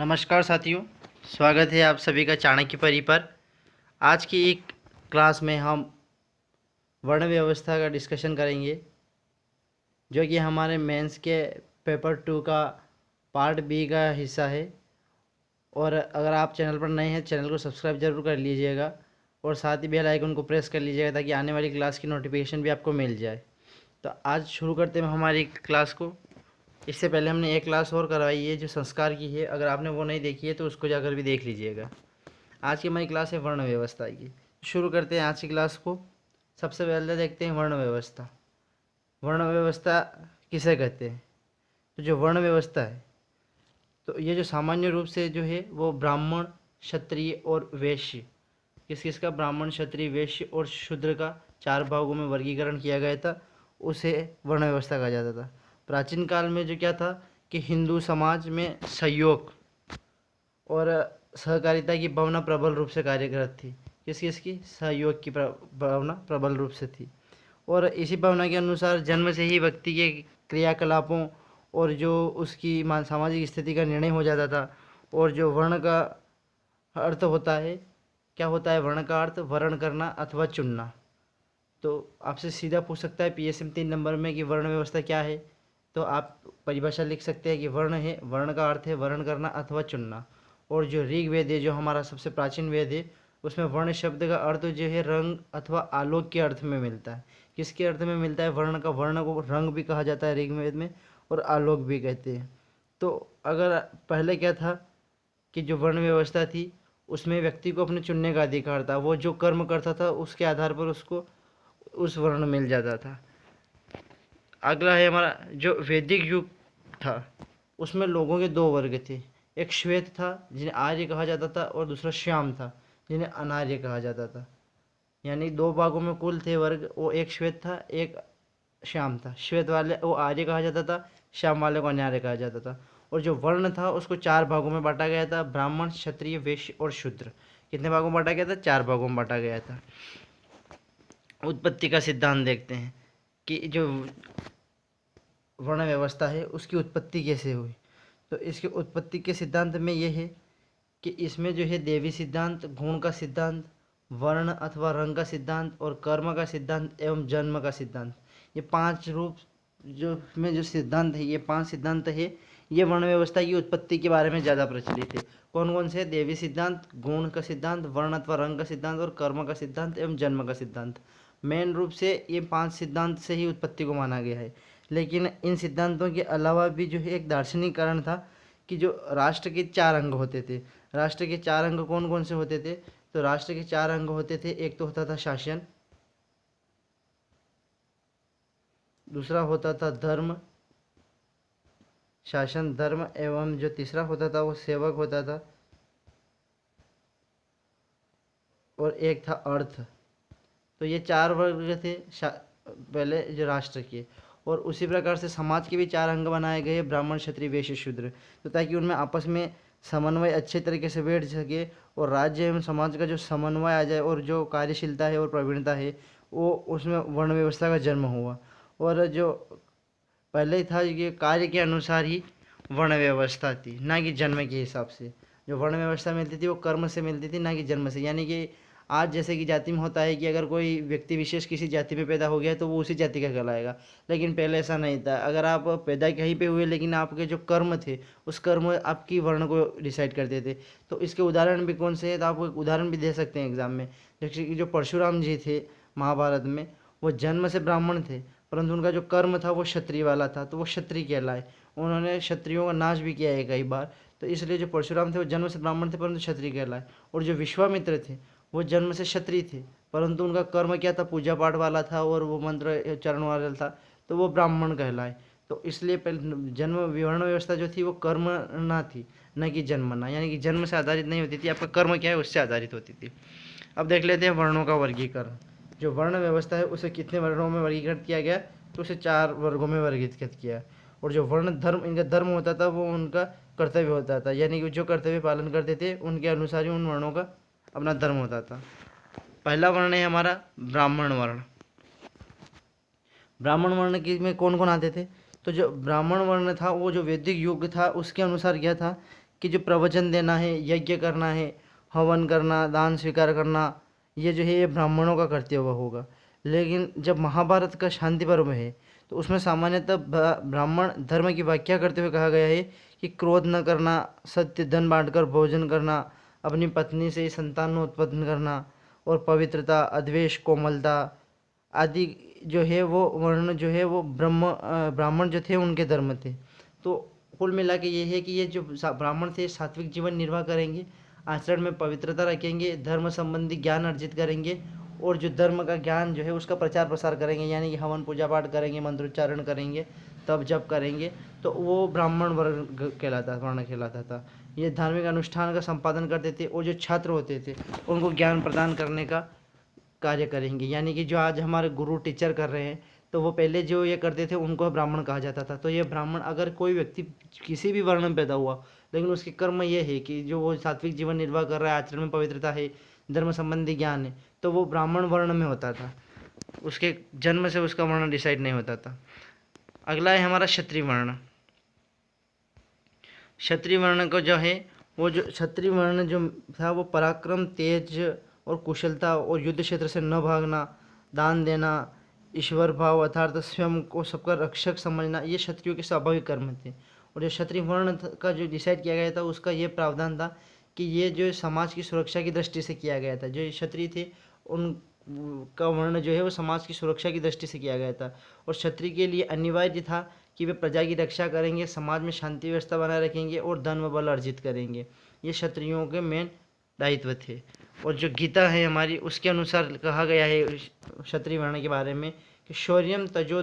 नमस्कार साथियों, स्वागत है आप सभी का चाणक्य परी पर। आज की एक क्लास में हम वर्ण व्यवस्था का डिस्कशन करेंगे, जो कि हमारे मेंस के पेपर 2 का पार्ट बी का हिस्सा है। और अगर आप चैनल पर नए हैं, चैनल को सब्सक्राइब जरूर कर लीजिएगा और साथ ही बेल आइकन को प्रेस कर लीजिएगा ताकि आने वाली क्लास की नोटिफिकेशन भी आपको मिल जाए। तो आज शुरू करते हैं हमारी क्लास को। इससे पहले हमने एक क्लास और करवाई है जो संस्कार की है। अगर आपने वो नहीं देखी है तो उसको जाकर भी देख लीजिएगा। आज की हमारी क्लास है वर्ण व्यवस्था की। शुरू करते हैं आज की क्लास को। सबसे पहले देखते हैं वर्ण व्यवस्था। वर्ण व्यवस्था किसे कहते हैं? तो जो वर्ण व्यवस्था है, तो ये जो सामान्य रूप से जो है वो ब्राह्मण, क्षत्रिय और वैश्य, किस किस का, ब्राह्मण, क्षत्रिय, वैश्य और शूद्र का 4 भागों में वर्गीकरण किया गया था, उसे वर्ण व्यवस्था कहा जाता था। प्राचीन काल में जो क्या था कि हिंदू समाज में सहयोग और सहकारिता की भावना प्रबल रूप से कार्यरत थी। किस किस की? सहयोग की भावना प्रबल रूप से थी। और इसी भावना के अनुसार जन्म से ही व्यक्ति के क्रियाकलापों और जो उसकी सामाजिक स्थिति का निर्णय हो जाता था। और जो वर्ण का अर्थ होता है, क्या होता है वर्ण का अर्थ? वर्ण करना अथवा चुनना। तो आपसे सीधा पूछ सकता है पीएसएम 3 नंबर में कि वर्ण व्यवस्था क्या है, तो आप परिभाषा लिख सकते हैं कि वर्ण है, वर्ण का अर्थ है वर्ण करना अथवा चुनना। और जो ऋग्वेद है, जो हमारा सबसे प्राचीन वेद है, उसमें वर्ण शब्द का अर्थ जो है रंग अथवा आलोक के अर्थ में मिलता है। किसके अर्थ में मिलता है? वर्ण का। वर्ण को रंग भी कहा जाता है ऋग्वेद में और आलोक भी कहते हैं। तो अगर पहले क्या था कि जो वर्ण व्यवस्था थी उसमें व्यक्ति को अपने चुनने का अधिकार था। वो जो कर्म करता था उसके आधार पर उसको उस वर्ण मिल जाता था। अगला है हमारा जो वैदिक युग था, उसमें लोगों के 2 वर्ग थे। एक श्वेत था जिन्हें आर्य कहा जाता था और दूसरा श्याम था जिन्हें अनार्य कहा जाता था। यानी 2 भागों में कुल थे वर्ग, वो एक श्वेत था एक श्याम था। श्वेत वाले वो आर्य कहा जाता था, श्याम वाले को अनार्य कहा जाता था। और जो वर्ण था उसको 4 भागों में बांटा गया था, ब्राह्मण, क्षत्रिय, वैश्य और शूद्र। कितने भागों में बांटा गया था? 4 भागों में बांटा गया था। उत्पत्ति का सिद्धांत देखते हैं कि जो वर्ण व्यवस्था है उसकी उत्पत्ति कैसे हुई। तो इसकी उत्पत्ति के सिद्धांत में ये है कि इसमें जो है देवी सिद्धांत, गुण का सिद्धांत, वर्ण अथवा रंग का सिद्धांत और कर्म का सिद्धांत एवं जन्म का सिद्धांत, ये 5 रूप जो में जो सिद्धांत है, ये 5 सिद्धांत है, ये वर्ण व्यवस्था की उत्पत्ति के बारे में ज़्यादा प्रचलित है। कौन कौन से? देवी सिद्धांत, गुण का सिद्धांत, वर्ण अथवा रंग का सिद्धांत और कर्म का सिद्धांत एवं जन्म का सिद्धांत। मेन रूप से ये 5 सिद्धांत से ही उत्पत्ति को माना गया है। लेकिन इन सिद्धांतों के अलावा भी जो है एक दार्शनिक कारण था कि जो राष्ट्र के 4 अंग होते थे। राष्ट्र के 4 अंग कौन कौन से होते थे? तो राष्ट्र के 4 अंग होते थे। एक तो होता था शासन, दूसरा होता था धर्म, शासन, धर्म, एवं जो तीसरा होता था वो सेवक होता था, और एक था अर्थ। तो ये 4 वर्ग थे पहले जो राष्ट्र के। और उसी प्रकार से समाज के भी 4 अंग बनाए गए, ब्राह्मण, क्षत्रिय, वैश्य, शूद्र, तो ताकि उनमें आपस में समन्वय अच्छे तरीके से बैठ सके और राज्य एवं समाज का जो समन्वय आ जाए और जो कार्यशीलता है और प्रवीणता है वो उसमें वर्ण व्यवस्था का जन्म हुआ। और जो पहले ही था ये कार्य के अनुसार ही वर्ण व्यवस्था थी, ना कि जन्म के हिसाब से। जो वर्ण व्यवस्था मिलती थी वो कर्म से मिलती थी, ना कि जन्म से। यानी कि आज जैसे कि जाति में होता है कि अगर कोई व्यक्ति विशेष किसी जाति में पैदा हो गया तो वो उसी जाति का कहलाएगा, लेकिन पहले ऐसा नहीं था। अगर आप पैदा कहीं पे हुए लेकिन आपके जो कर्म थे उस कर्म आपकी वर्ण को डिसाइड करते थे। तो इसके उदाहरण भी कौन से हैं? तो आपको एक उदाहरण भी दे सकते हैं एग्जाम में। जैसे कि जो परशुराम जी थे महाभारत में, वो जन्म से ब्राह्मण थे परंतु उनका जो कर्म था वो क्षत्रिय वाला था, तो वो क्षत्रिय कहलाए। उन्होंने क्षत्रियों का नाश भी किया है कई बार, तो इसलिए जो परशुराम थे वो जन्म से ब्राह्मण थे परंतु क्षत्रिय कहलाए। और जो विश्वामित्र थे वो जन्म से क्षत्रिय थे परंतु उनका कर्म क्या था? पूजा पाठ वाला था और वो मंत्र उच्चारण वाला था, तो वो ब्राह्मण कहलाए। तो इसलिए पहले जन्म वर्ण व्यवस्था जो थी वो कर्म ना थी, न कि जन्म ना, यानी कि जन्म से आधारित नहीं होती थी, आपका कर्म क्या है उससे आधारित होती थी। अब देख लेते हैं वर्णों का वर्गीकरण। जो वर्ण व्यवस्था है उसे कितने वर्णों में वर्गीकृत किया गया? तो उसे 4 वर्गों में वर्गीकृत किया। और जो वर्ण धर्म, इनका धर्म होता था वो उनका कर्तव्य होता था, यानी कि जो कर्तव्य पालन करते थे उनके अनुसार ही उन वर्णों का अपना धर्म होता था। पहला वर्ण है हमारा ब्राह्मण वर्ण। ब्राह्मण वर्ण की में कौन कौन आते थे? तो जो ब्राह्मण वर्ण था वो जो वैदिक युग था उसके अनुसार क्या था कि जो प्रवचन देना है, यज्ञ करना है, हवन करना, दान स्वीकार करना, ये जो है ये ब्राह्मणों का कर्तव्य होगा। लेकिन जब महाभारत का शांति पर्व है तो उसमें सामान्यतः ब्राह्मण धर्म की व्याख्या करते हुए कहा गया है कि क्रोध न करना, सत्य, धन बांटकर भोजन करना, अपनी पत्नी से संतान उत्पन्न करना और पवित्रता, अद्वेष, कोमलता आदि जो है वो वर्ण जो है वो ब्राह्मण जो थे उनके धर्म थे। तो कुल मिला के ये है कि ये जो ब्राह्मण थे सात्विक जीवन निर्वाह करेंगे, आचरण में पवित्रता रखेंगे, धर्म संबंधी ज्ञान अर्जित करेंगे और जो धर्म का ज्ञान जो है उसका प्रचार प्रसार करेंगे, यानी कि हवन पूजा पाठ करेंगे, मंत्रोच्चारण करेंगे, तब जब करेंगे तो वो ब्राह्मण वर्ण कहलाता था। ये धार्मिक अनुष्ठान का संपादन करते थे और जो छात्र होते थे उनको ज्ञान प्रदान करने का कार्य करेंगे। यानी कि जो आज हमारे गुरु टीचर कर रहे हैं तो वो पहले जो ये करते थे उनको ब्राह्मण कहा जाता था। तो ये ब्राह्मण, अगर कोई व्यक्ति किसी भी वर्ण में पैदा हुआ लेकिन उसके कर्म ये है कि जो वो सात्विक जीवन निर्वाह कर रहा है, आचरण में पवित्रता है, धर्म संबंधी ज्ञान है, तो वो ब्राह्मण वर्ण में होता था। उसके जन्म से उसका वर्ण डिसाइड नहीं होता था। अगला है हमारा क्षत्रिय वर्ण। क्षत्रिय वर्ण को जो है वो जो क्षत्रिय वर्ण जो था वो पराक्रम, तेज और कुशलता और युद्ध क्षेत्र से न भागना, दान देना, ईश्वर भाव अर्थात स्वयं को सबका रक्षक समझना, ये क्षत्रियों के स्वाभाविक कर्म थे। और जो क्षत्रिय वर्ण का जो डिसाइड किया गया था उसका ये प्रावधान था कि ये जो समाज की सुरक्षा की दृष्टि से किया गया था। जो क्षत्रिय थे उन का वर्ण जो है वो समाज की सुरक्षा की दृष्टि से किया गया था और क्षत्रिय के लिए अनिवार्य था कि वे प्रजा की रक्षा करेंगे, समाज में शांति व्यवस्था बनाए रखेंगे और धन व बल अर्जित करेंगे। ये क्षत्रियों के मेन दायित्व थे। और जो गीता है हमारी उसके अनुसार कहा गया है क्षत्रिय वर्ण के बारे में कि शौर्यम तजो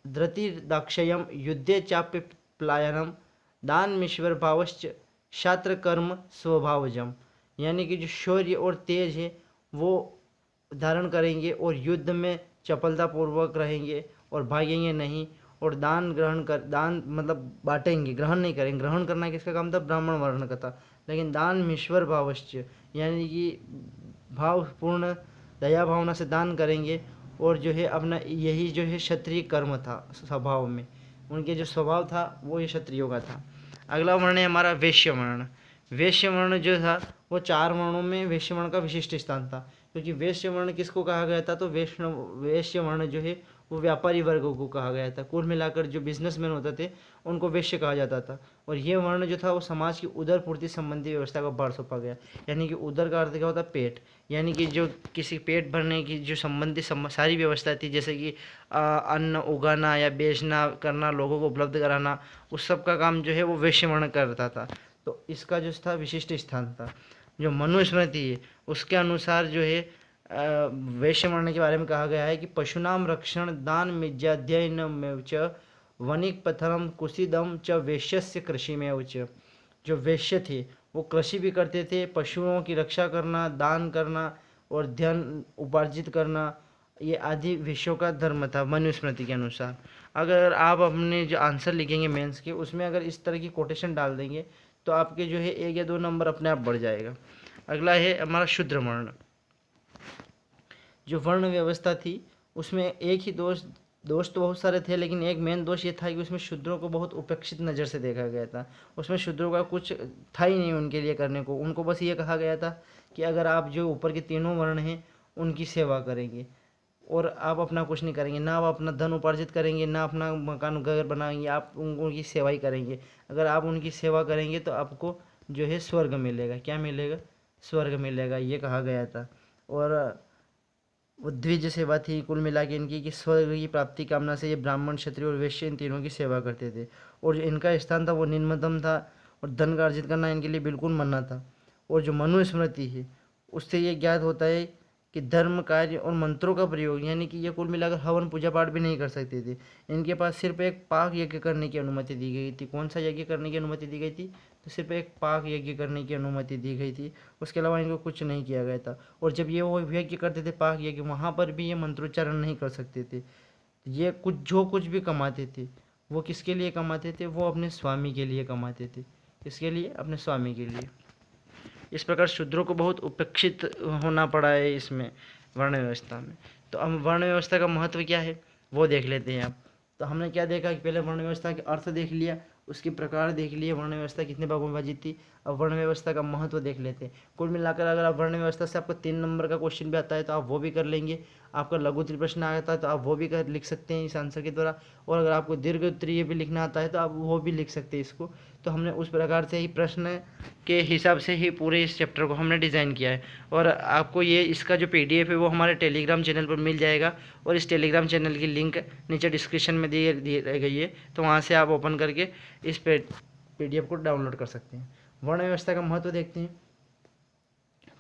धृति दाक्षयम युद्धे चाप्य प्लायनम दानमीश्वर भावश्च क्षात्र कर्म स्वभावजम। यानी कि जो शौर्य और तेज है वो धारण करेंगे और युद्ध में चपलतापूर्वक रहेंगे और भागेंगे नहीं, और दान मतलब बांटेंगे, ग्रहण नहीं करेंगे। ग्रहण करना किसका काम था? ब्राह्मण वर्ण का था। लेकिन दान ईश्वर भावश्च, यानी कि भावपूर्ण दया भावना से दान करेंगे और जो है अपना यही जो है क्षत्रिय कर्म था। स्वभाव में उनके जो स्वभाव था वो ये क्षत्रियों का था। अगला वर्ण है हमारा वैश्य वर्ण। वैश्य वर्ण जो था वो 4 वर्णों में वैश्य वर्ण का विशिष्ट स्थान था, क्योंकि वैश्य वर्ण किसको कहा गया था? तो वैश्य वर्ण जो है वो व्यापारी वर्गों को कहा गया था। कुल मिलाकर जो बिजनेसमैन होते थे उनको वैश्य कहा जाता था। और ये वर्ण जो था वो समाज की उदर पूर्ति संबंधी व्यवस्था को भार सौंपा गया। यानी कि उदर का अर्थ क्या होता है? पेट। यानी कि जो किसी पेट भरने की जो संबंधी सारी व्यवस्था थी, जैसे कि अन्न उगाना या बेचना करना, लोगों को उपलब्ध कराना, उस सब का काम जो है वो वैश्य वर्ण करता था। तो इसका जो था विशिष्ट स्थान था। जो मनुस्मृति है उसके अनुसार जो है वैश्य वर्ण के बारे में कहा गया है कि पशुनाम रक्षण दान मिज्याध्ययन च वनिक पथरम कुसिदम च वैश्यस्य कृषि में च। जो वैश्य थे वो कृषि भी करते थे, पशुओं की रक्षा करना, दान करना और धन उपार्जित करना, ये आदि वैश्यों का धर्म था मनुस्मृति के अनुसार। अगर आप अपने जो आंसर लिखेंगे मेंस के, उसमें अगर इस तरह की कोटेशन डाल देंगे तो आपके जो है 1 या 2 नंबर अपने आप बढ़ जाएगा। अगला है हमारा शूद्र वर्ण। जो वर्ण व्यवस्था थी उसमें एक ही दोष तो बहुत सारे थे, लेकिन एक मेन दोष ये था कि उसमें शूद्रों को बहुत उपेक्षित नज़र से देखा गया था। उसमें शूद्रों का कुछ था ही नहीं उनके लिए करने को। उनको बस ये कहा गया था कि अगर आप जो ऊपर के तीनों वर्ण हैं उनकी सेवा करेंगे और आप अपना कुछ नहीं करेंगे, ना आप अपना धन उपार्जित करेंगे, ना अपना मकान घर बनाएंगे, आप उनकी सेवा ही करेंगे। अगर आप उनकी सेवा करेंगे तो आपको जो है स्वर्ग मिलेगा। क्या मिलेगा? स्वर्ग मिलेगा, ये कहा गया था। और वो द्विज सेवा थी कुल मिला के इनकी, कि स्वर्ग की प्राप्ति कामना से ये ब्राह्मण, क्षत्रिय और वैश्य इन तीनों की सेवा करते थे। और जो इनका स्थान था वो निम्नतम था और धन का अर्जित करना इनके लिए बिल्कुल मन्ना था। और जो मनुस्मृति है उससे ये ज्ञात होता है कि धर्म कार्य और मंत्रों का प्रयोग, यानी कि ये कुल मिलाकर हवन पूजा पाठ भी नहीं कर सकते थे। इनके पास सिर्फ एक पाक यज्ञ करने की अनुमति दी गई थी। कौन सा यज्ञ करने की अनुमति दी गई थी? तो सिर्फ एक पाक यज्ञ करने की अनुमति दी गई थी, उसके अलावा इनको कुछ नहीं किया गया था। और जब ये वो यज्ञ करते थे पाक यज्ञ, वहाँ पर भी ये मंत्रोच्चारण नहीं कर सकते थे। ये कुछ भी कमाते थे वो किसके लिए कमाते थे? वो अपने स्वामी के लिए कमाते थे। किसके लिए? अपने स्वामी के लिए। इस प्रकार शूद्रों को बहुत उपेक्षित होना पड़ा है इसमें वर्ण व्यवस्था में। तो अब वर्ण व्यवस्था का महत्व क्या है वो देख लेते हैं आप। तो हमने क्या देखा कि पहले वर्ण व्यवस्था के अर्थ देख लिया उसके प्रकार देख लिए, वर्ण व्यवस्था कितने भागों में विभाजित थी। अब वर्ण व्यवस्था का महत्व देख लेते हैं। कुल मिलाकर अगर आप वर्ण व्यवस्था से आपको 3 नंबर का क्वेश्चन भी आता है तो आप वो भी कर लेंगे। आपका लघु उत्तरीय प्रश्न आता है तो आप वो भी लिख सकते हैं इस आंसर के द्वारा। और अगर आपको दीर्घ उत्तरीय भी लिखना आता है तो आप वो भी लिख सकते हैं इसको। तो हमने उस प्रकार से ही प्रश्न के हिसाब से ही पूरे इस चैप्टर को हमने डिज़ाइन किया है। और आपको ये इसका जो PDF है वो हमारे टेलीग्राम चैनल पर मिल जाएगा, और इस टेलीग्राम चैनल की लिंक नीचे डिस्क्रिप्शन में दी गई है, तो वहाँ से आप ओपन करके इस PDF को डाउनलोड कर सकते हैं। वर्ण व्यवस्था का महत्व देखते हैं।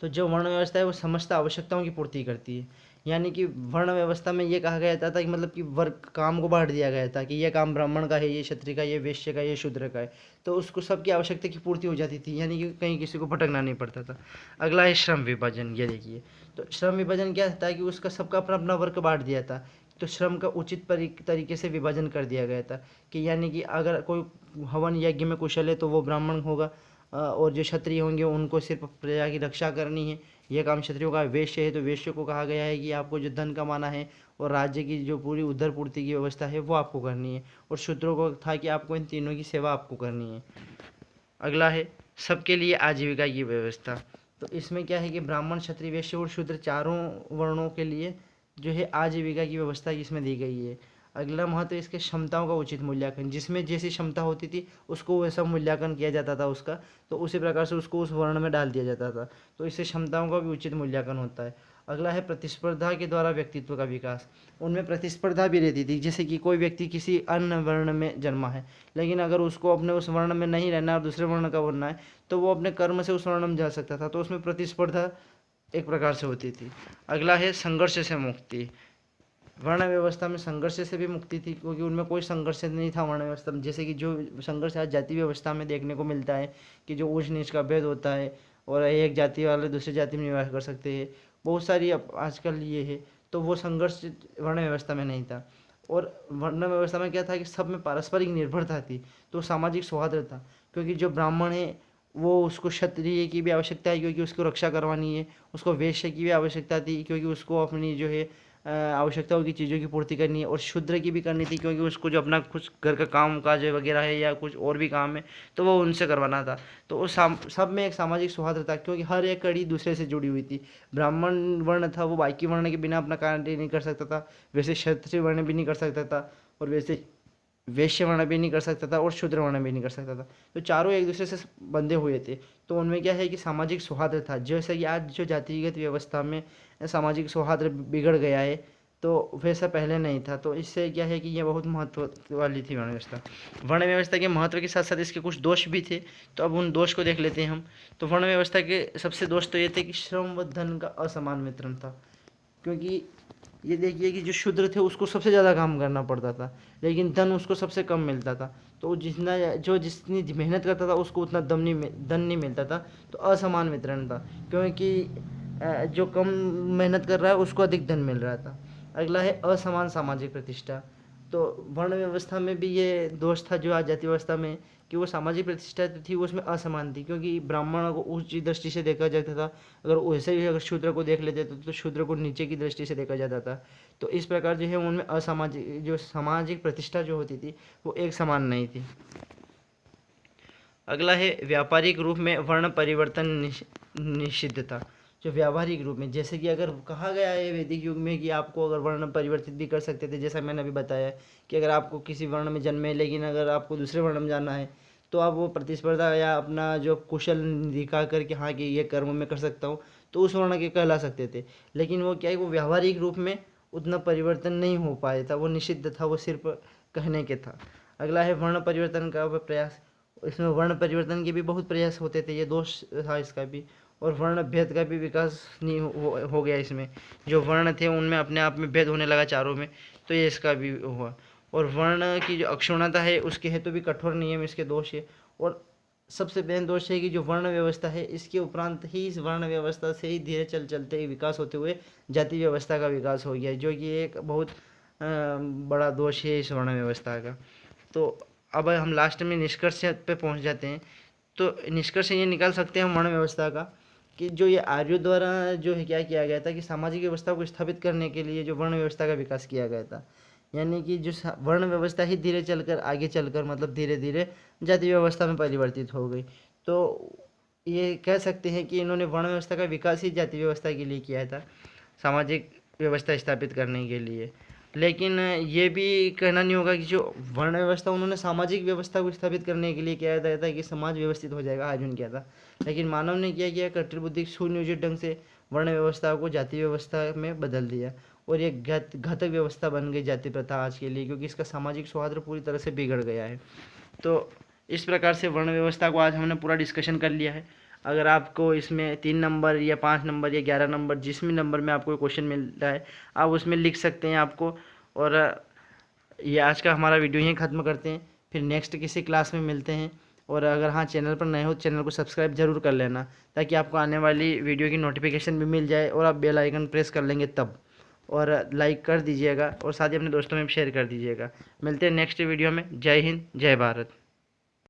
तो जो वर्ण व्यवस्था है वो समस्त आवश्यकताओं की पूर्ति करती है। यानी कि वर्ण व्यवस्था में ये कहा गया था कि मतलब कि वर्ग काम को बांट दिया गया था कि ये काम ब्राह्मण का है, ये क्षत्रिय का, ये वैश्य का, ये शूद्र का है। तो उसको सबकी आवश्यकता की पूर्ति हो जाती थी, यानी कि कहीं किसी को भटकना नहीं पड़ता था। अगला है श्रम विभाजन। ये देखिए, तो श्रम विभाजन क्या था कि उसका सबका अपना अपना वर्ग बांट दिया था। तो श्रम का उचित तरीके से विभाजन कर दिया गया था कि यानी कि अगर कोई हवन यज्ञ में कुशल है तो वो ब्राह्मण होगा, और जो क्षत्रिय होंगे उनको सिर्फ प्रजा की रक्षा करनी है, यह काम क्षत्रियों का। वैश्य है तो वैश्य को कहा गया है कि आपको जो धन कमाना है और राज्य की जो पूरी उधर पूर्ति की व्यवस्था है वो आपको करनी है। और शूद्रों को था कि आपको इन तीनों की सेवा आपको करनी है। अगला है सबके लिए आजीविका की व्यवस्था। तो इसमें क्या है कि ब्राह्मण, क्षत्रिय, वैश्य और शूद्र चारों वर्णों के लिए जो है आजीविका की व्यवस्था इसमें दी गई है। अगला महत्व इसके क्षमताओं का उचित मूल्यांकन। जिसमें जैसी क्षमता होती थी उसको वैसा मूल्यांकन किया जाता था उसका, तो उसी प्रकार से उसको उस वर्ण में डाल दिया जाता था। तो इससे क्षमताओं का भी उचित मूल्यांकन होता है। अगला है प्रतिस्पर्धा के द्वारा व्यक्तित्व का विकास। उनमें प्रतिस्पर्धा भी रहती थी, जैसे कि कोई व्यक्ति किसी अन्य वर्ण में जन्मा है, लेकिन अगर उसको अपने उस वर्ण में नहीं रहना और दूसरे वर्ण का बनना है तो वो अपने कर्म से उस वर्ण में जा सकता था। तो उसमें प्रतिस्पर्धा एक प्रकार से होती थी। अगला है संघर्ष से मुक्ति। वर्ण व्यवस्था में संघर्ष से भी मुक्ति थी, क्योंकि उनमें कोई संघर्ष नहीं था वर्ण व्यवस्था में। जैसे कि जो संघर्ष आज जाति व्यवस्था में देखने को मिलता है कि जो ऊंच नीच का भेद होता है और एक जाति वाले दूसरी जाति में निवास कर सकते हैं, बहुत सारी आजकल ये है, तो वो संघर्ष वर्ण व्यवस्था में नहीं था। और वर्ण व्यवस्था में क्या था कि सब में पारस्परिक निर्भरता थी, तो सामाजिक सौहार्द था। क्योंकि जो ब्राह्मण है वो उसको क्षत्रिय की भी आवश्यकता है क्योंकि उसको रक्षा करवानी है, उसको वैश्य की भी आवश्यकता थी क्योंकि उसको अपनी जो है आवश्यकताओं की चीज़ों की पूर्ति करनी है, और शूद्र की भी करनी थी क्योंकि उसको जो अपना कुछ घर का काम काज वगैरह है या कुछ और भी काम है तो वो उनसे करवाना था। तो उस सब में एक सामाजिक सौहार्द था, क्योंकि हर एक कड़ी दूसरे से जुड़ी हुई थी। ब्राह्मण वर्ण था वो बाकी वर्ण के बिना अपना कार्य नहीं कर सकता था, वैसे क्षत्रिय वर्ण भी नहीं कर सकता था, और वैसे वैश्य वर्ण भी नहीं कर सकता था, और शूद्र वर्ण भी नहीं कर सकता था। तो चारों एक दूसरे से बंधे हुए थे। तो उनमें क्या है कि सामाजिक सौहार्द था। जैसे कि आज जो जातिगत व्यवस्था में सामाजिक सौहार्द बिगड़ गया है, तो वैसा पहले नहीं था। तो इससे क्या है कि ये बहुत महत्व वाली थी वर्ण व्यवस्था। वर्ण व्यवस्था के महत्व के साथ साथ इसके कुछ दोष भी थे, तो अब उन दोष को देख लेते हैं हम। तो वर्ण व्यवस्था के सबसे दोष तो ये थे कि श्रम व धन का असमान वितरण था। क्योंकि ये देखिए कि जो शूद्र थे उसको सबसे ज़्यादा काम करना पड़ता था, लेकिन धन उसको सबसे कम मिलता था। तो जितनी मेहनत करता था उसको उतना धन नहीं मिलता था। तो असमान वितरण था, क्योंकि जो कम मेहनत कर रहा है उसको अधिक धन मिल रहा था। अगला है असमान सामाजिक प्रतिष्ठा। तो वर्ण व्यवस्था में भी ये दोष था जो आज जाति व्यवस्था में, कि वो सामाजिक प्रतिष्ठा थी वो उसमें असमान थी, क्योंकि ब्राह्मण को ऊंची दृष्टि से देखा जाता था, अगर वैसे ही अगर शूद्र को देख लेते तो शूद्र को नीचे की दृष्टि से देखा जाता था। तो इस प्रकार जो है उनमें असामाजिक जो सामाजिक प्रतिष्ठा जो होती थी वो एक समान नहीं थी। अगला है व्यापारिक रूप में वर्ण परिवर्तन निषिद्ध था। जो व्यावहारिक रूप में, जैसे कि अगर कहा गया है वैदिक युग में कि आपको अगर वर्ण परिवर्तित भी कर सकते थे, जैसा मैंने अभी बताया कि अगर आपको किसी वर्ण में जन्मे लेकिन अगर आपको दूसरे वर्ण में जाना है तो आप वो प्रतिस्पर्धा या अपना जो कुशल दिखा करके हाँ कि ये कर्म में कर सकता हूँ तो उस वर्ण के कहला सकते थे। लेकिन वो क्या है, वो व्यावहारिक रूप में उतना परिवर्तन नहीं हो पाया था, वो निषिद्ध था, वो सिर्फ कहने के था। अगला है वर्ण परिवर्तन का प्रयास। इसमें वर्ण परिवर्तन के भी बहुत प्रयास होते थे, ये दोष था इसका भी। और वर्ण भेद का भी विकास नहीं हो गया इसमें। जो वर्ण थे उनमें अपने आप में भेद होने लगा चारों में, तो ये इसका भी हुआ। और वर्ण की जो अक्षुण्णता है उसके हेतु भी कठोर नियम इसके दोष है। और सबसे मेन दोष है कि जो वर्ण व्यवस्था है इसके उपरांत ही इस वर्ण व्यवस्था से ही धीरे चलते ही विकास होते हुए जाति व्यवस्था का विकास हो गया, जो कि एक बहुत बड़ा दोष है इस वर्ण व्यवस्था का। तो अब हम लास्ट में निष्कर्ष पे पहुंच जाते हैं। तो निष्कर्ष ये निकाल सकते हैं हम वर्ण व्यवस्था का कि जो ये आर्यों द्वारा जो है क्या किया गया था कि सामाजिक व्यवस्था को स्थापित करने के लिए जो वर्ण व्यवस्था का विकास किया गया था, यानी कि जो वर्ण व्यवस्था ही धीरे चलकर आगे चलकर मतलब धीरे धीरे जाति व्यवस्था में परिवर्तित हो गई। तो ये कह सकते हैं कि इन्होंने वर्ण व्यवस्था का विकास ही जाति व्यवस्था के लिए किया था, सामाजिक व्यवस्था स्थापित करने के लिए। लेकिन ये भी कहना नहीं होगा कि जो वर्ण व्यवस्था उन्होंने सामाजिक व्यवस्था को स्थापित करने के लिए किया था कि समाज व्यवस्थित हो जाएगा, अर्जुन किया था। लेकिन मानव ने क्या किया, कट्टर बुद्धि सुनियोजित ढंग से वर्ण व्यवस्था को जाति व्यवस्था में बदल दिया और ये घातक व्यवस्था बन गई जाति प्रथा आज के लिए, क्योंकि इसका सामाजिक सौहार्द पूरी तरह से बिगड़ गया है। तो इस प्रकार से वर्ण व्यवस्था को आज हमने पूरा डिस्कशन कर लिया है। अगर आपको इसमें 3 नंबर या 5 नंबर या 11 नंबर जिस भी नंबर में आपको क्वेश्चन मिलता है आप उसमें लिख सकते हैं आपको। और ये आज का हमारा वीडियो यहीं ख़त्म करते हैं, फिर नेक्स्ट किसी क्लास में मिलते हैं। और अगर हाँ चैनल पर नए हो चैनल को सब्सक्राइब जरूर कर लेना, ताकि आपको आने वाली वीडियो की नोटिफिकेशन भी मिल जाए और आप बेल आइकन प्रेस कर लेंगे तब। और लाइक कर दीजिएगा और साथ ही अपने दोस्तों में भी शेयर कर दीजिएगा। मिलते हैं नेक्स्ट वीडियो में। जय हिंद, जय भारत।